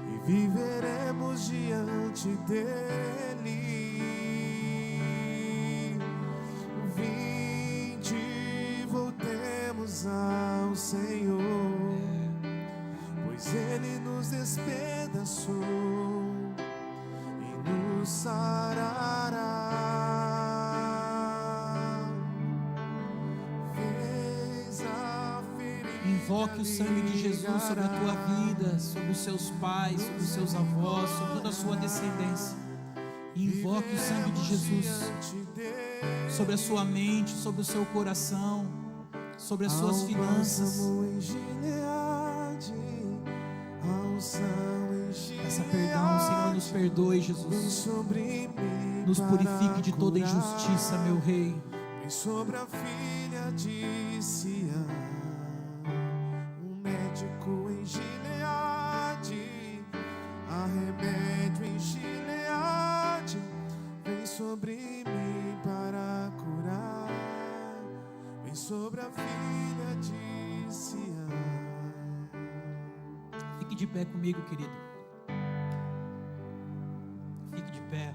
e viveremos diante dEle. Vinde, voltemos ao Senhor, pois Ele nos despedaçou e nos sarará. Invoque o sangue de Jesus sobre a tua vida, sobre os seus pais, sobre os seus avós, sobre toda a sua descendência. Invoque o sangue de Jesus sobre a sua mente, sobre o seu coração, sobre as suas finanças. Peça perdão, Senhor, nos perdoe, Jesus. Nos purifique de toda injustiça, meu Rei. Vem sobre a filha de Sião, um médico em Gileade, há remédio em Gileade. Vem sobre mim para curar, vem sobre a filha de Sião. Fique de pé comigo, querido. Fique de pé.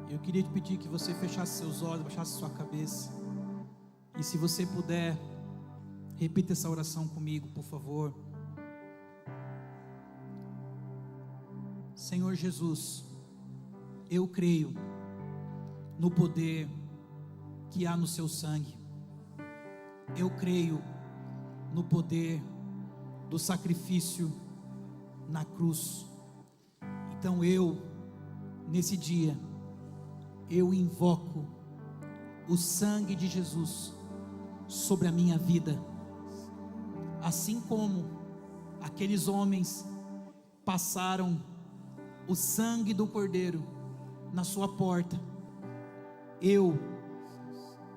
Eu queria te pedir que você fechasse seus olhos, baixasse sua cabeça. E se você puder, repita essa oração comigo, por favor. Senhor Jesus, eu creio no poder que há no seu sangue. Eu creio no poder do sacrifício na cruz. Então nesse dia, eu invoco o sangue de Jesus sobre a minha vida, assim como aqueles homens passaram o sangue do Cordeiro na sua porta. Eu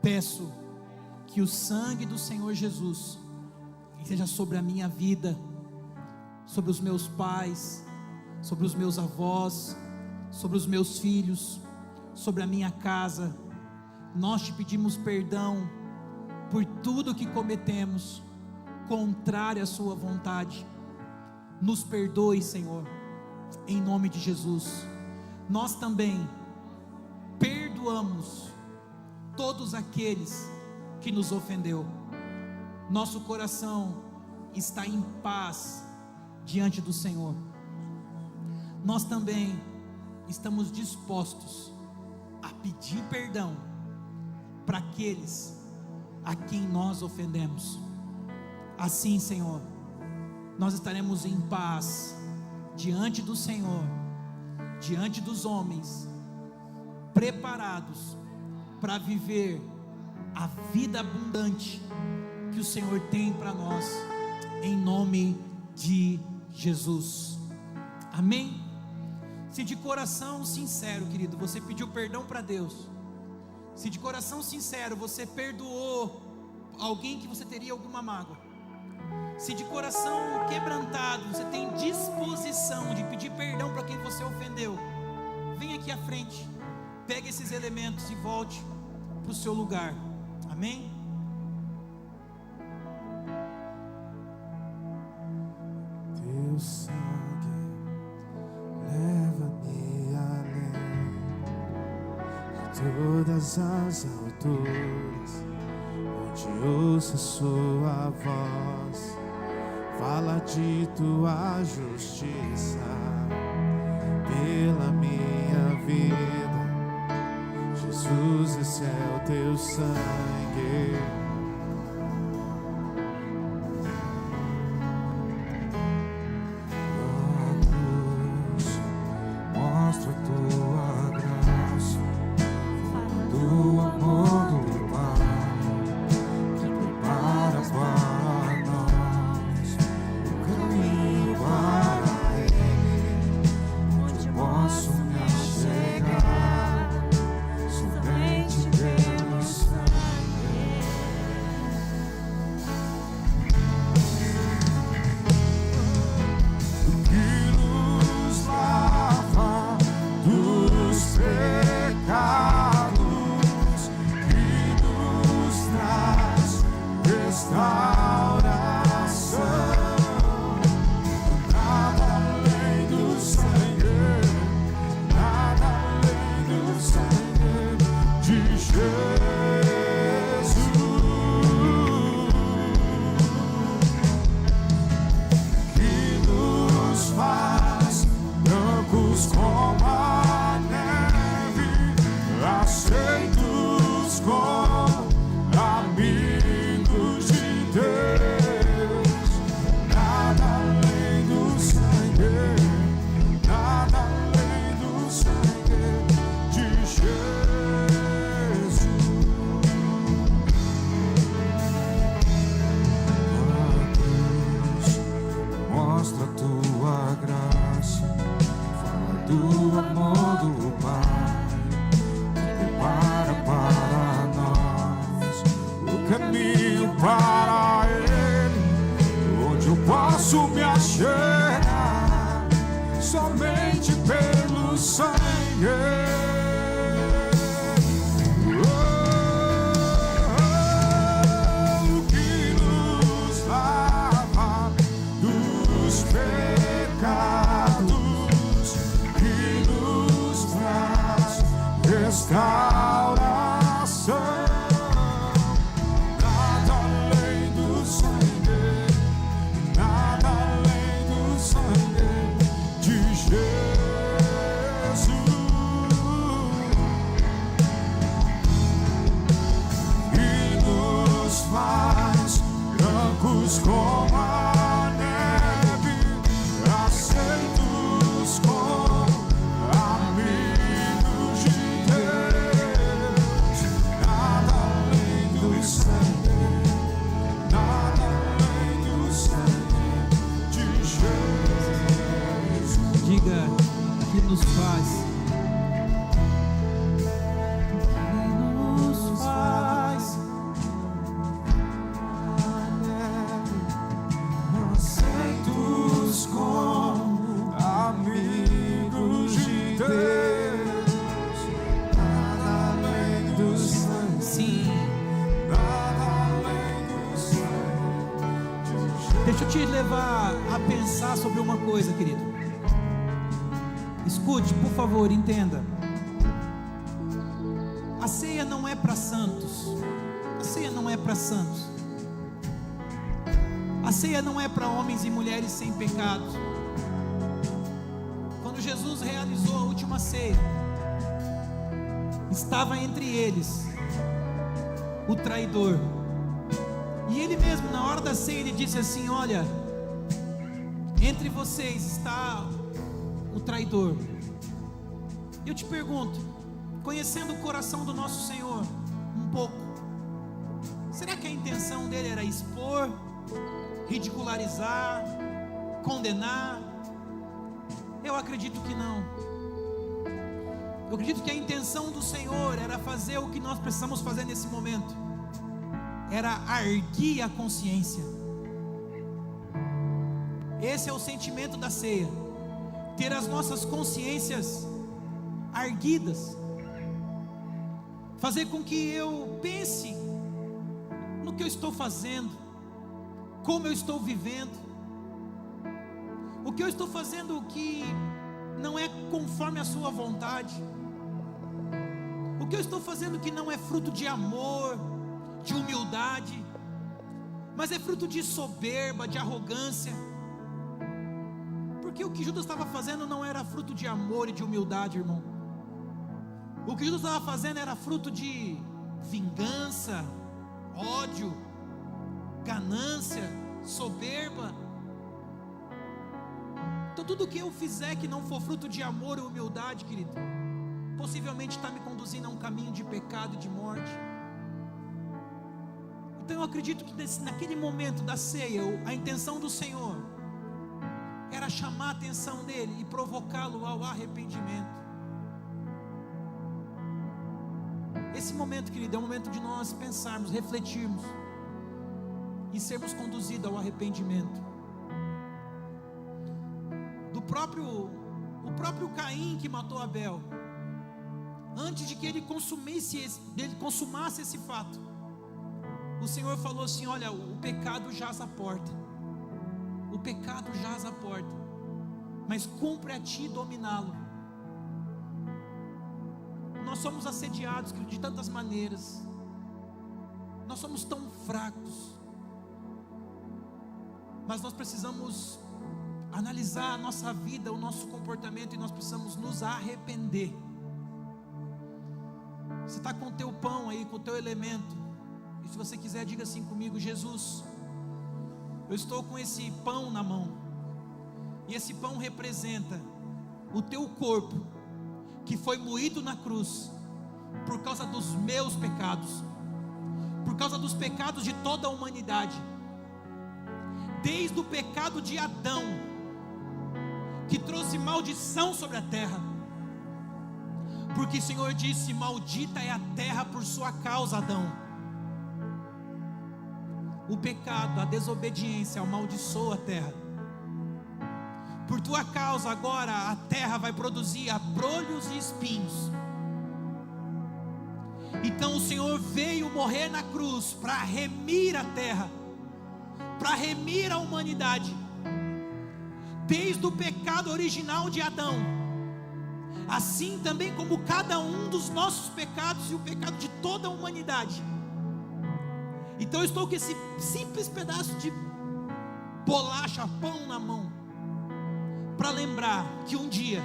peço que o sangue do Senhor Jesus seja sobre a minha vida, sobre os meus pais, sobre os meus avós, sobre os meus filhos, sobre a minha casa. Nós te pedimos perdão por tudo que cometemos contrário à sua vontade. Nos perdoe, Senhor, em nome de Jesus. Nós também perdoamos todos aqueles que nos ofendeu. Nosso coração está em paz diante do Senhor. Nós também estamos dispostos a pedir perdão para aqueles a quem nós ofendemos. Assim, Senhor, nós estaremos em paz diante do Senhor, diante dos homens, preparados para viver a vida abundante que o Senhor tem para nós, em nome de Jesus. Amém? Se de coração sincero, querido, você pediu perdão para Deus, se de coração sincero você perdoou alguém que você teria alguma mágoa, se de coração quebrantado você tem disposição de pedir perdão para quem você ofendeu, vem aqui à frente, pegue esses elementos e volte para o seu lugar. Amém? Teu sangue leva-me além de todas as alturas, onde ouço a sua voz, fala de tua justiça pela minha vida. Jesus, esse é o teu sangue. Mostra a tua graça, do amor do Pai, que prepara para nós o caminho para Ele, onde posso me achegar somente pelo sangue. O que nos lava dos pecados, que nos traz restauração. Nada além do sangue, nada além do sangue de Jesus, que nos faz brancos como a neve, aceitos como amigos de Deus. Nada além do sangue, nada além do sangue de Jesus. Mostra a tua graça, fala do amor do Pai, que prepara para nós o caminho para Ele, onde eu posso me achegar somente pelo sangue. Que nos lava dos pecados, que nos traz restauração. Nada além do sangue, nada além do sangue de Jesus, e nos faz brancos como a neve, aceitos como amigos de Deus. Nada além do sangue, nada além do sangue de Jesus. Diga que nos faz. Nos faz a neve, aceitos como amigos de Deus. Nada além do sangue, Sim. nada além do sangue de Jesus. Deixa eu te levar a pensar sobre uma coisa, querido. Escute, por favor, entenda. A ceia não é para santos. A ceia não é para santos. A ceia não é para homens e mulheres sem pecado. Quando Jesus realizou a última ceia, estava entre eles o traidor. E ele mesmo, na hora da ceia, ele disse assim: olha, entre vocês está o traidor. Eu te pergunto, conhecendo o coração do nosso Senhor um pouco, será que a intenção dele era expor, ridicularizar, condenar? Eu acredito que não. Eu acredito que a intenção do Senhor era fazer o que nós precisamos fazer nesse momento, era arguir a consciência. Esse é o sentimento da ceia, ter as nossas consciências arguidas, fazer com que eu pense no que eu estou fazendo, como eu estou vivendo, o que eu estou fazendo que não é conforme a sua vontade, o que eu estou fazendo que não é fruto de amor, de humildade, mas é fruto de soberba, de arrogância. Porque o que Judas estava fazendo não era fruto de amor e de humildade, irmão. O que Judas estava fazendo era fruto de vingança, ódio, ganância, soberba. Então tudo que eu fizer que não for fruto de amor e humildade, querido, possivelmente está me conduzindo a um caminho de pecado e de morte. Então eu acredito que naquele momento da ceia, a intenção do Senhor era chamar a atenção dele e provocá-lo ao arrependimento. Esse momento, querido, é o momento de nós pensarmos, refletirmos e sermos conduzidos ao arrependimento. O próprio Caim que matou Abel, antes de que ele consumasse esse fato, o Senhor falou assim: olha, o pecado jaz à porta, o pecado jaz à porta, mas cumpre a ti dominá-lo. Nós somos assediados, querido, de tantas maneiras, nós somos tão fracos, mas nós precisamos analisar a nossa vida, o nosso comportamento, e nós precisamos nos arrepender. Você está com o teu pão aí, com o teu elemento, e se você quiser, diga assim comigo: Jesus, eu estou com esse pão na mão, e esse pão representa o teu corpo, que foi moído na cruz, por causa dos meus pecados, por causa dos pecados de toda a humanidade, desde o pecado de Adão, que trouxe maldição sobre a terra, porque o Senhor disse: maldita é a terra por sua causa, Adão. O pecado, a desobediência amaldiçoa a terra. Por tua causa agora a terra vai produzir abrolhos e espinhos. Então o Senhor veio morrer na cruz para remir a terra, para remir a humanidade, desde o pecado original de Adão, assim também como cada um dos nossos pecados e o pecado de toda a humanidade. Então eu estou com esse simples pedaço de bolacha, pão na mão, para lembrar que um dia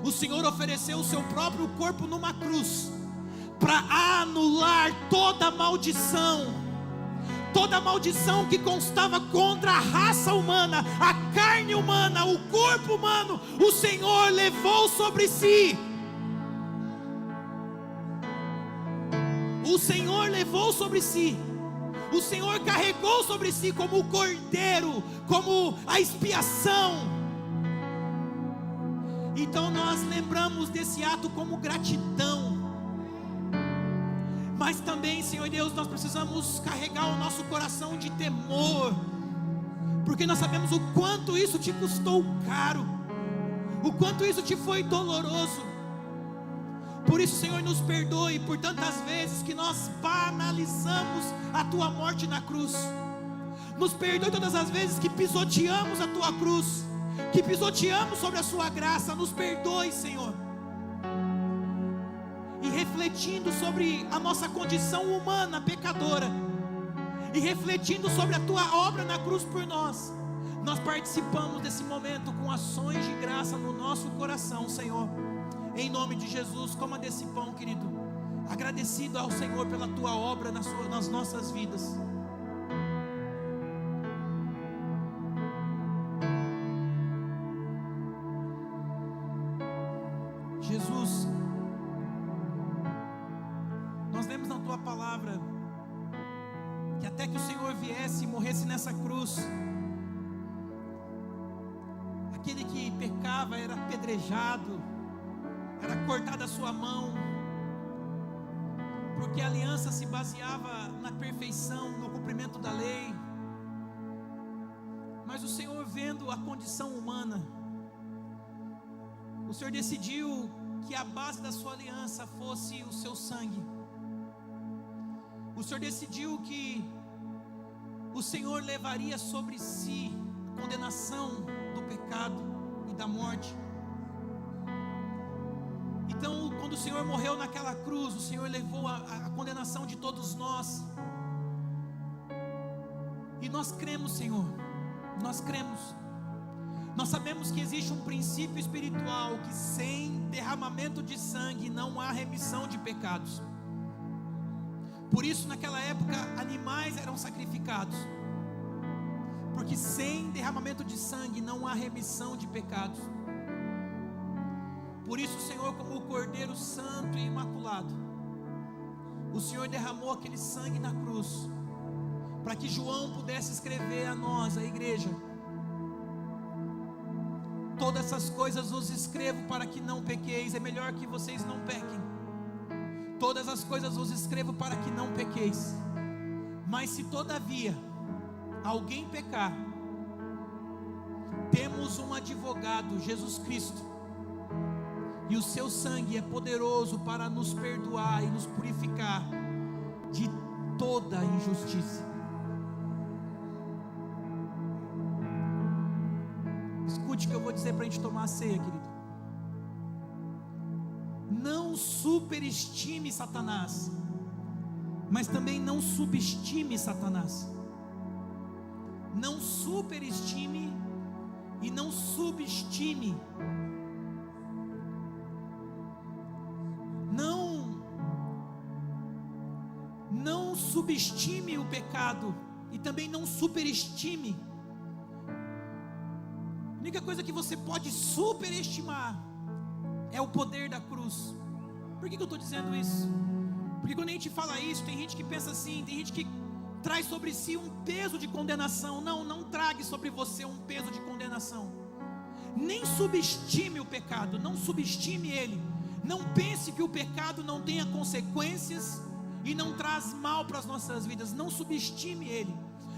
o Senhor ofereceu o seu próprio corpo numa cruz, para anular toda maldição que constava contra a raça humana, a carne humana, o corpo humano. O Senhor levou sobre si. O Senhor levou sobre si. O Senhor carregou sobre si como o cordeiro, como a expiação. Então nós lembramos desse ato como gratidão. Mas também, Senhor Deus, nós precisamos carregar o nosso coração de temor, porque nós sabemos o quanto isso te custou caro, o quanto isso te foi doloroso. Por isso, Senhor, nos perdoe por tantas vezes que nós banalizamos a tua morte na cruz. Nos perdoe todas as vezes que pisoteamos a tua cruz, que pisoteamos sobre a sua graça. Nos perdoe, Senhor. E refletindo sobre a nossa condição humana pecadora, e refletindo sobre a tua obra na cruz por nós, nós participamos desse momento com ações de graça no nosso coração, Senhor. Em nome de Jesus, coma desse pão, querido, agradecido ao Senhor pela tua obra nas nossas vidas. Jesus, nós lemos na tua palavra que até que o Senhor viesse e morresse nessa cruz, aquele que pecava era apedrejado, era cortada a sua mão, porque a aliança se baseava na perfeição, no cumprimento da lei. Mas o Senhor, vendo a condição humana, o Senhor decidiu que a base da sua aliança fosse o seu sangue. O Senhor decidiu que o Senhor levaria sobre si a condenação do pecado e da morte. Então, quando o Senhor morreu naquela cruz, o Senhor levou a condenação de todos nós. E nós cremos, Senhor, nós cremos. Nós sabemos que existe um princípio espiritual, que sem derramamento de sangue não há remissão de pecados. Por isso, naquela época, animais eram sacrificados, porque sem derramamento de sangue não há remissão de pecados. Por isso, o Senhor, como o Cordeiro Santo e Imaculado, o Senhor derramou aquele sangue na cruz, para que João pudesse escrever a nós, a igreja: todas essas coisas vos escrevo para que não pequeis. É melhor que vocês não pequem. Todas as coisas vos escrevo para que não pequeis. Mas se todavia alguém pecar, temos um advogado, Jesus Cristo, e o seu sangue é poderoso para nos perdoar e nos purificar de toda injustiça. Escute o que eu vou dizer para a gente tomar a ceia, querido. Não superestime Satanás, mas também não subestime Satanás. Não superestime e não subestime. Não subestime o pecado e também não superestime. A única coisa que você pode superestimar é o poder da cruz. Por que eu estou dizendo isso? Porque quando a gente fala isso, tem gente que pensa assim, tem gente que traz sobre si um peso de condenação. Não trague sobre você um peso de condenação. Nem subestime o pecado, não subestime ele. Não pense que o pecado não tenha consequências e não traz mal para as nossas vidas. Não subestime ele,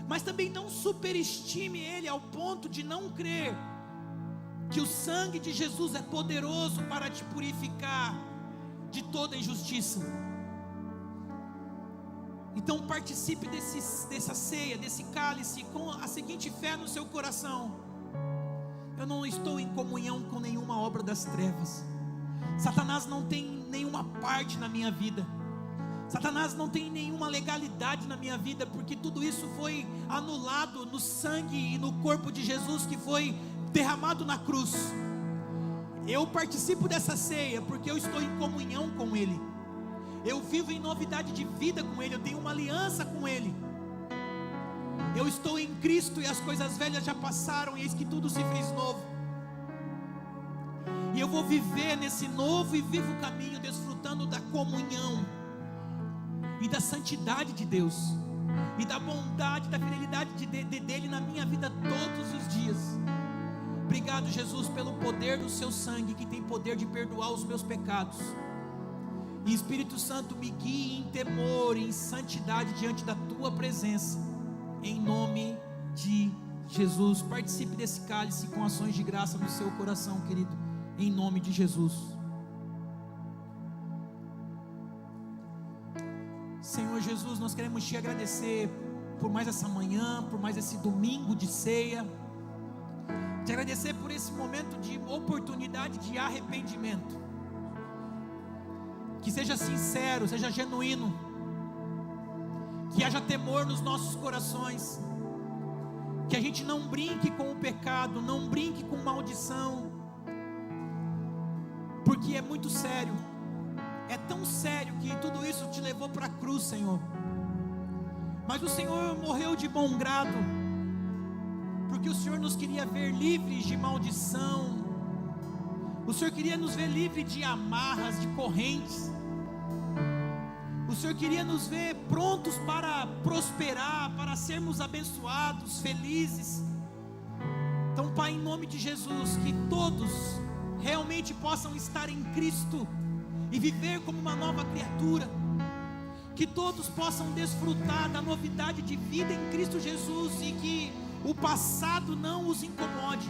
mas também não superestime ele ao ponto de não crer que o sangue de Jesus é poderoso para te purificar de toda injustiça. Então participe dessa ceia, desse cálice, com a seguinte fé no seu coração: eu não estou em comunhão com nenhuma obra das trevas. Satanás não tem nenhuma parte na minha vida. Satanás não tem nenhuma legalidade na minha vida, porque tudo isso foi anulado no sangue e no corpo de Jesus que foi derramado na cruz. Eu participo dessa ceia porque eu estou em comunhão com Ele. Eu vivo em novidade de vida com Ele. Eu tenho uma aliança com Ele. Eu estou em Cristo e as coisas velhas já passaram e eis que tudo se fez novo. E eu vou viver nesse novo e vivo caminho, desfrutando da comunhão e da santidade de Deus, e da bondade, da fidelidade dele na minha vida todos os dias. Obrigado, Jesus, pelo poder do seu sangue, que tem poder de perdoar os meus pecados. E Espírito Santo, me guie em temor e em santidade diante da tua presença, em nome de Jesus. Participe desse cálice com ações de graça no seu coração, querido, em nome de Jesus. Senhor Jesus, nós queremos te agradecer por mais essa manhã, por mais esse domingo de ceia. Te agradecer por esse momento de oportunidade de arrependimento. Que seja sincero, seja genuíno. Que haja temor nos nossos corações. Que a gente não brinque com o pecado, não brinque com maldição. Porque é muito sério. É tão sério que tudo isso te levou para a cruz, Senhor. Mas o Senhor morreu de bom grado, porque o Senhor nos queria ver livres de maldição, O Senhor queria nos ver livre de amarras, de correntes. O Senhor queria nos ver prontos para prosperar, para sermos abençoados, felizes. Então, Pai, em nome de Jesus, que todos realmente possam estar em Cristo e viver como uma nova criatura. Que todos possam desfrutar da novidade de vida em Cristo Jesus e que o passado não os incomode,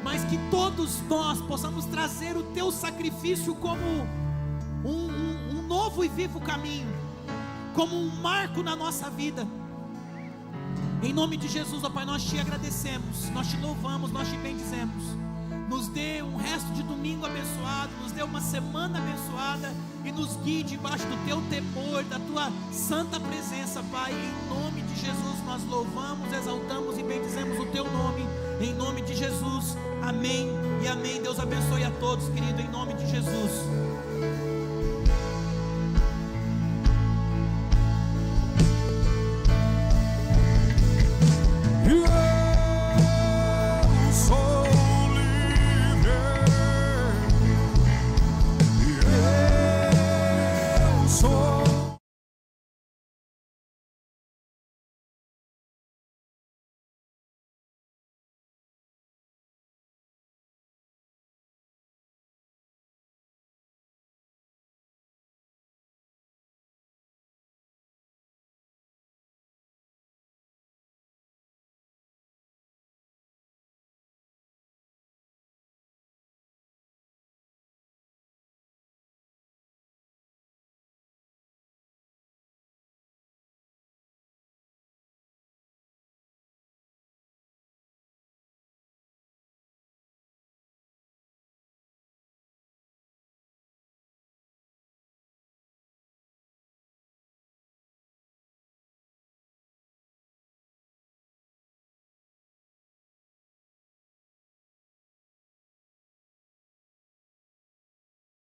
mas que todos nós possamos trazer o Teu sacrifício como um novo e vivo caminho, como um marco na nossa vida. Em nome de Jesus, ó Pai, nós Te agradecemos, nós Te louvamos, nós Te bendizemos. Nos dê um resto de domingo abençoado, nos dê uma semana abençoada e nos guie debaixo do Teu temor, da Tua santa presença, Pai. Em nome de Jesus nós louvamos, exaltamos e bendizemos o Teu nome, em nome de Jesus, amém e amém. Deus abençoe a todos, querido, em nome de Jesus.